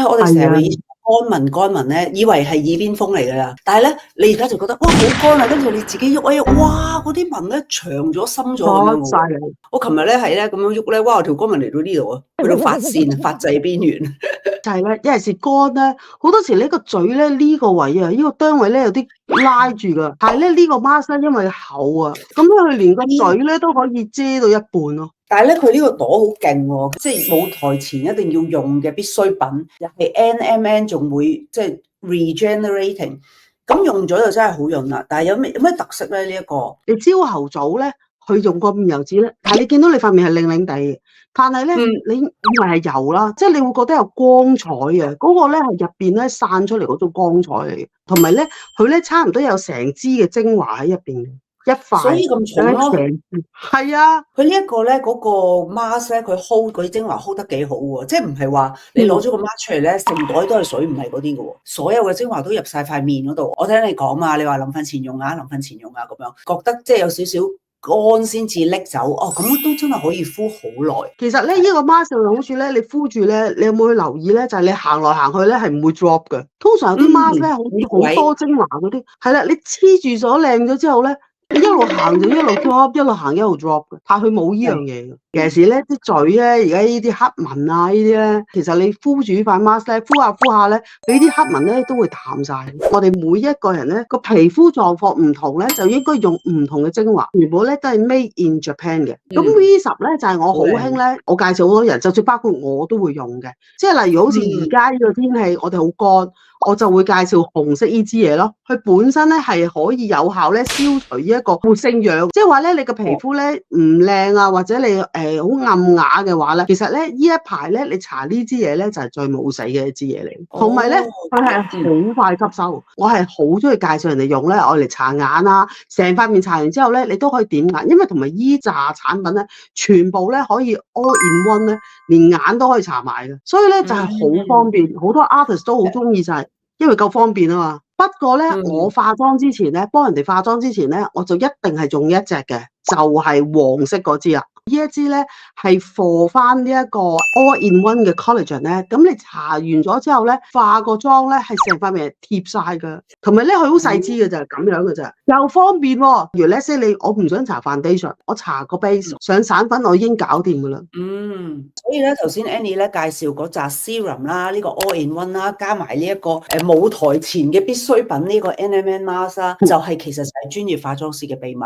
我哋成日以前乾紋咧，以為係耳邊風嚟㗎啦。但係咧，你而家就覺得哇好乾啊，跟住你自己喐一喐，哇嗰啲紋咧長咗深咗咁樣喎。我琴日咧係咧咁樣喐咧，哇條乾紋嚟到呢度啊，去到髮線髮際邊緣。就係咧，一係是乾咧，好多時呢個嘴咧呢個位啊，呢個啄位咧有啲拉住㗎。但係咧呢個 mask 咧因為厚啊，咁佢連個嘴咧都可以遮到一半咯。但係咧，佢呢個朵好勁喎，即係舞台前一定要用嘅必需品，又係 NMN 仲會即係 regenerating，咁用咗就真係好潤啦。但係有咩特色咧？呢一個你朝頭早咧，佢用個面油紙咧，但係你見到你塊面係靚靚地嘅，但係咧你以為係油啦，即係你會覺得有光彩嘅，嗰個咧係入邊咧散出嚟嗰種光彩嚟嘅，同埋咧佢咧差唔多有成支嘅精華喺入邊嘅。一塊，所以咁重咯。係啊，佢呢一個咧，嗰個 mask 咧，佢 hold 嗰啲精華 hold 得幾好喎，即係唔係話你攞咗個 mask 出嚟咧，成袋都係水，唔係嗰啲嘅喎，所有嘅精華都入晒塊面嗰度。我聽你講嘛，你話臨瞓前用啊，臨瞓前用啊咁樣，覺得即係有少少乾先至拎走，哦咁都真係可以敷好耐。其實咧，呢個 mask 嘅好處咧，你敷住咧，你有冇去留意咧？就係你行來行去咧，係唔會 drop 嘅。通常有啲 mask 咧，好多精華嗰啲，係啦，你黐住咗靚咗之後咧。你一路行就一路 drop， 一路行一路 drop 嘅，但係佢冇呢樣嘢嘅。尤其是咧啲嘴咧，而家呢啲黑紋啊呢啲咧，其實你敷住塊 mask 咧，敷下咧，你啲黑紋咧都會淡晒。我哋每一個人咧個皮膚狀況唔同咧，就應該用唔同嘅精華。全部咧都係 made in Japan 嘅。咁 V10咧就係我好興咧，我介紹好多人，就算包括我都會用嘅。即係例如好似而家呢個天氣，我哋好乾。我就會介紹紅色呢支嘢咯，佢本身咧係可以有效咧消除呢一個活性氧，即係話咧你個皮膚咧唔靚啊，或者你好暗啞嘅話咧，其實咧呢一排咧你搽呢支嘢咧就係最冇死嘅一支嘢嚟，同埋咧佢係好快吸收，我係好中意介紹人哋用咧，我嚟搽眼啊，成塊面搽完之後咧你都可以點眼，因為同埋依扎產品咧全部咧可以 all in one 咧，連眼都可以搽埋嘅，所以咧就係好方便，好多 artist 都好中意就係。因為夠方便啊嘛，不過咧，我化妝之前咧，幫人哋化妝之前咧，我就一定係用一隻嘅，就係黃色嗰支啦。呢一支咧係 for 翻呢一個 all in one 嘅 collagen 咧，咁你搽完咗之後咧，化個妝咧係成塊面係貼晒噶，同埋咧佢好細支嘅就係咁樣嘅咋，又方便喎。如果 let's say 我唔想搽 foundation， 我搽個 base 上散粉我已經搞掂噶啦。所以咧頭先 Annie 咧介紹嗰紮 serum 啦，呢個 all in one 啦，加埋呢一個舞台前嘅必需品呢個 NMN mask 啦，就係其實就係專業化妝師嘅秘密。